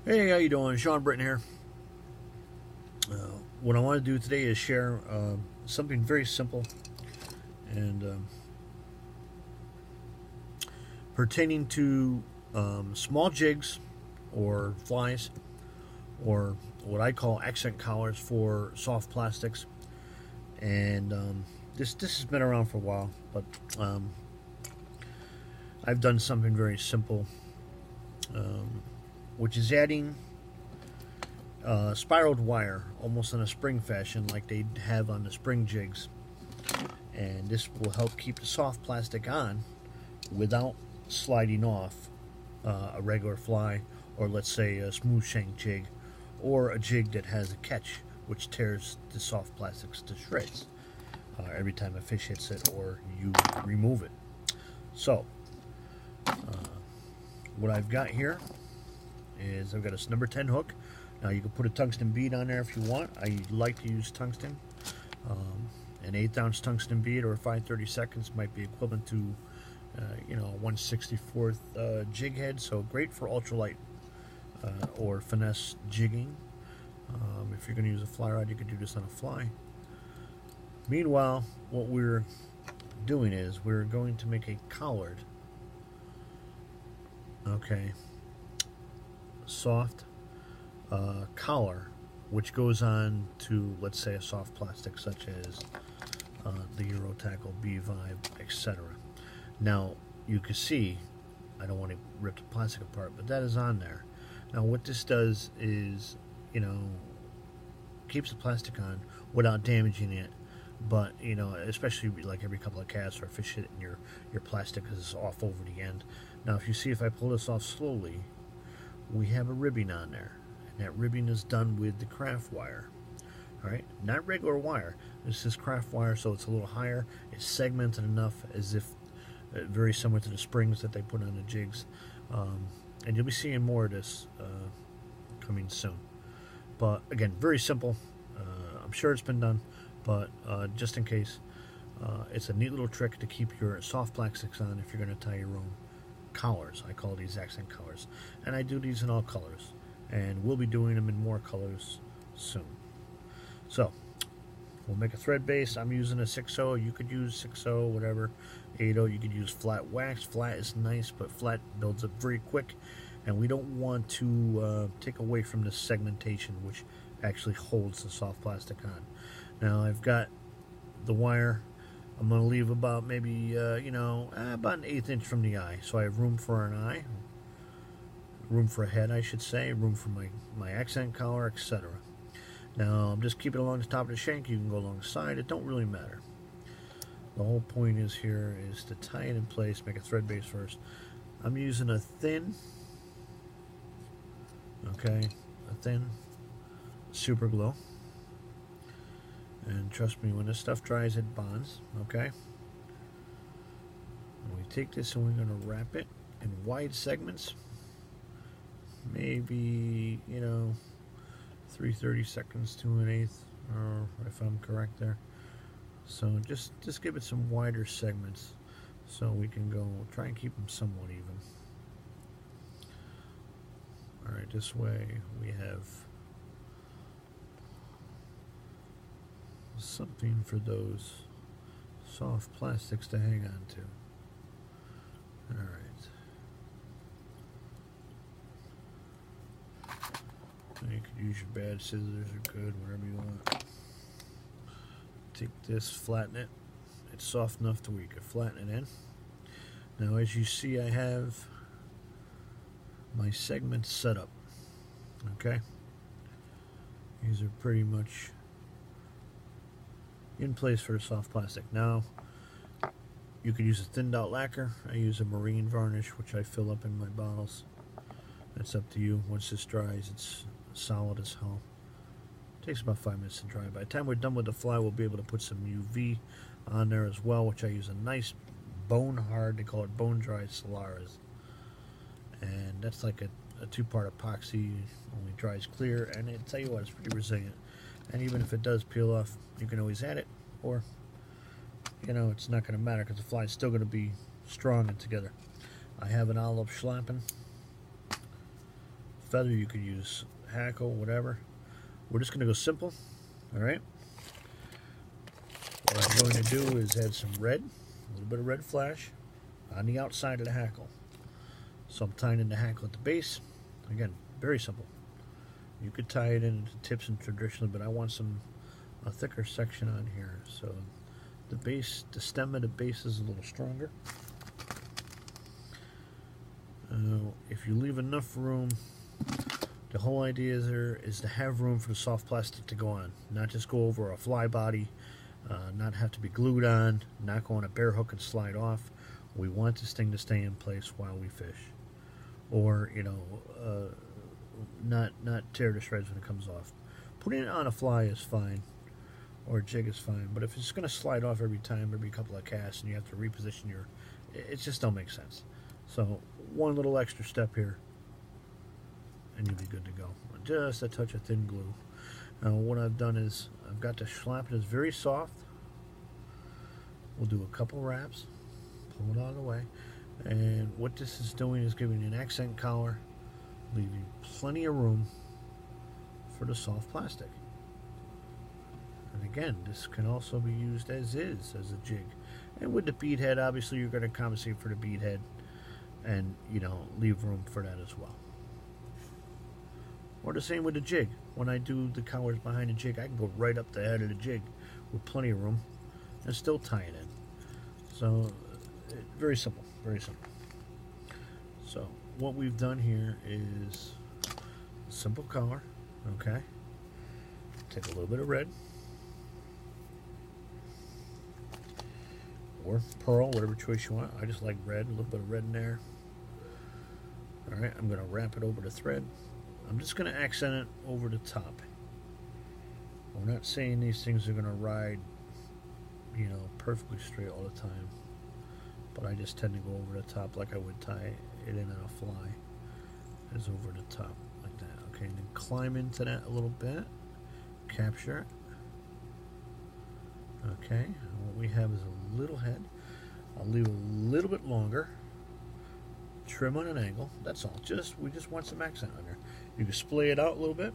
Hey, how you doing? Sean Britton here. What I want to do today is share something very simple and pertaining to small jigs or flies or what I call accent collars for soft plastics. And this has been around for a while, but I've done something very simple, um, which is adding spiraled wire, almost in a spring fashion, like they have on the spring jigs. And this will help keep the soft plastic on without sliding off a regular fly, or let's say a smooth shank jig, or a jig that has a catch, which tears the soft plastics to shreds every time a fish hits it or you remove it. So, what I've got here is I've got a number 10 hook. Now you can put a tungsten bead on there if you want. I like to use tungsten. An 1/8 ounce tungsten bead or 5/32 might be equivalent to, a 1/64 jig head. So great for ultralight or finesse jigging. If you're going to use a fly rod, you could do this on a fly. Meanwhile, what we're doing is we're going to make a collard. Okay, soft collar, which goes on to, let's say, a soft plastic such as the Euro Tackle, B-Vibe, etc. Now, you can see, I don't want to rip the plastic apart, but that is on there. Now, what this does is, keeps the plastic on without damaging it, but, especially like every couple of casts or fish hit and your plastic is off over the end. Now, if you see, if I pull this off slowly, we have a ribbing on there. And that ribbing is done with the craft wire. Alright, not regular wire. This is craft wire, so it's a little higher. It's segmented enough as if very similar to the springs that they put on the jigs. And you'll be seeing more of this coming soon. But again, very simple. I'm sure it's been done, but just in case, it's a neat little trick to keep your soft plastics on if you're going to tie your own collars. I call these accent collars, and I do these in all colors, and we'll be doing them in more colors soon. So we'll make a thread base. I'm using a 6/0. You could use 6/0, whatever. 8/0. You could use flat wax. Flat is nice, but flat builds up very quick, and we don't want to take away from the segmentation, which actually holds the soft plastic on. Now I've got the wire. I'm going to leave about maybe, about an 1/8 inch from the eye. So I have room for an eye, room for a head, I should say, room for my accent collar, etc. Now, I'm just keeping it along the top of the shank. You can go along the side. It don't really matter. The whole point is here is to tie it in place, make a thread base first. I'm using a thin super glue. And trust me, when this stuff dries, it bonds, okay? And we take this and we're going to wrap it in wide segments. Maybe, 3/32 to 1/8, or if I'm correct there. So just give it some wider segments so we can try and keep them somewhat even. Alright, this way we have something for those soft plastics to hang on to. Alright. You could use your bad scissors or good, whatever you want. Take this, flatten it. It's soft enough to where you can flatten it in. Now, as you see, I have my segments set up. Okay? These are pretty much in place for the soft plastic. Now, you could use a thinned out lacquer. I use a marine varnish, which I fill up in my bottles. That's up to you. Once this dries, it's solid as hell. It takes about 5 minutes to dry. By the time we're done with the fly, we'll be able to put some UV on there as well, which I use a nice bone hard, they call it bone dry Solaris. And that's like a 2-part epoxy, only dries clear, and I tell you what, it's pretty resilient. And even if it does peel off, you can always add it, or it's not going to matter because the fly is still going to be strong and together. I have an olive schlappen feather, you could use hackle, whatever. We're just going to go simple. Alright. What I'm going to do is add some red, a little bit of red flash on the outside of the hackle. So I'm tying in the hackle at the base. Again, very simple. You could tie it into tips and traditionally, but I want a thicker section on here. So the base, the stem of the base is a little stronger. If you leave enough room, the whole idea is to have room for the soft plastic to go on, not just go over a fly body, not have to be glued on, not go on a bare hook and slide off. We want this thing to stay in place while we fish, or not tear to shreds when it comes off. Putting it on a fly is fine, or a jig is fine, but if it's going to slide off every time, every couple of casts, and you have to reposition it just don't make sense. So one little extra step here, and you'll be good to go. Just a touch of thin glue. Now what I've done is I've got the schlappen is very soft. We'll do a couple wraps, pull it out of the way, and what this is doing is giving you an accent collar, leaving plenty of room for the soft plastic. And again, this can also be used as is, as a jig. And with the bead head, obviously you're going to compensate for the bead head and, leave room for that as well. Or the same with the jig. When I do the collars behind the jig, I can go right up the head of the jig with plenty of room and still tie it in. So, very simple, very simple. So, what we've done here is a simple collar, okay? Take a little bit of red, or pearl, whatever choice you want. I just like red, a little bit of red in there. Alright, I'm going to wrap it over the thread. I'm just going to accent it over the top. We're not saying these things are going to ride, perfectly straight all the time. But I just tend to go over the top like I would tie it in on a fly. Is over the top, like that. Okay, and then climb into that a little bit. Capture it. Okay, and what we have is a little head. I'll leave a little bit longer. Trim on an angle. That's all. We just want some accent on there. You can splay it out a little bit.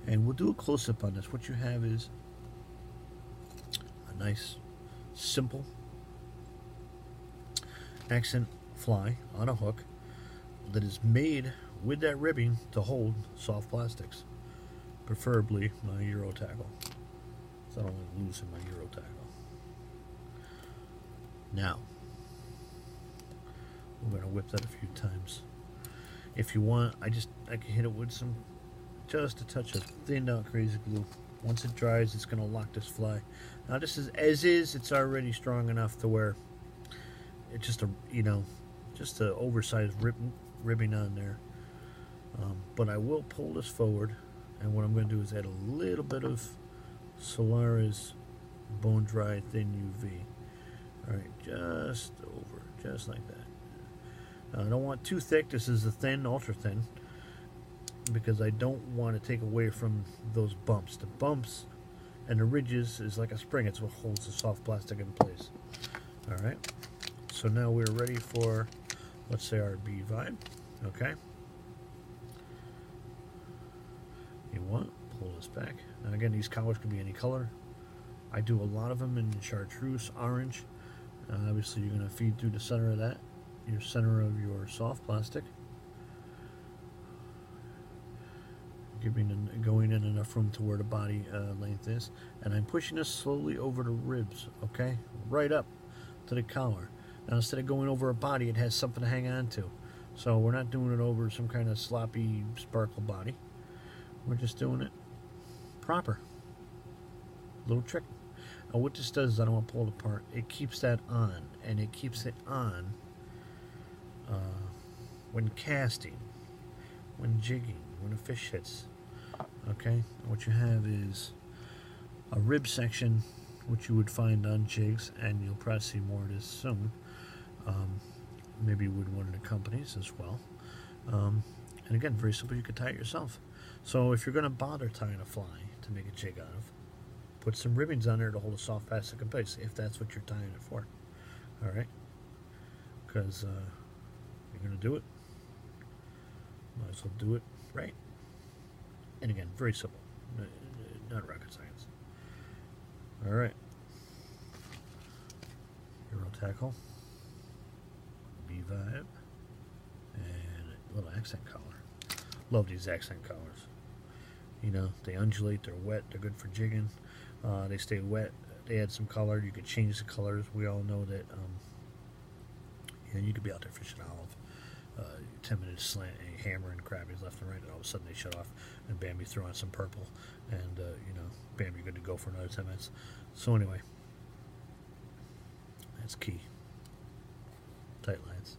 And we'll do a close-up on this. What you have is a nice, simple accent fly on a hook that is made with that ribbing to hold soft plastics. Preferably my Euro tackle. So I don't want to lose in my Euro tackle. Now, we're going to whip that a few times. If you want, I can hit it with just a touch of thinned out crazy glue. Once it dries, it's going to lock this fly. Now this is as is. It's already strong enough to where it's just a oversized ribbing on there. But I will pull this forward, and what I'm going to do is add a little bit of Solara's bone dry thin UV. All right, just over, just like that. Now, I don't want too thick. This is a thin, ultra thin, because I don't want to take away from those bumps. The bumps and the ridges is like a spring. It's what holds the soft plastic in place. All right. So now we're ready for, let's say, our bee vibe. Okay. You want pull this back. Now again, these collars can be any color. I do a lot of them in chartreuse, orange. Obviously, you're going to feed through the center of that, your center of your soft plastic. Going in enough room to where the body length is. And I'm pushing this slowly over the ribs, okay? Right up to the collar. Now, instead of going over a body, it has something to hang on to. So we're not doing it over some kind of sloppy sparkle body. We're just doing it proper. Little trick. Now what this does is, I don't want to pull it apart. It keeps that on, and it keeps it on when casting, when jigging, when a fish hits. Okay, and what you have is a rib section, which you would find on jigs, and you'll probably see more of this soon. Maybe with one of the companies as well. And again, very simple. You could tie it yourself. So if you're going to bother tying a fly to make a jig out of, put some ribbons on there to hold a soft plastic in place, if that's what you're tying it for. All right, because you're going to do it. Might as well do it right. And again, very simple, not rocket science. All right. Euro tackle, V-vibe, and a little accent collar. Love these accent collars. You know, they undulate, they're wet, they're good for jigging. They stay wet. They add some color. You could change the colors. We all know that. You know, you could be out there fishing olive, 10 minutes slant, and hammering crappies left and right, and all of a sudden they shut off, and bam, you throw on some purple, and you know, bam, you're good to go for another 10 minutes. So anyway, that's key. Tight lines.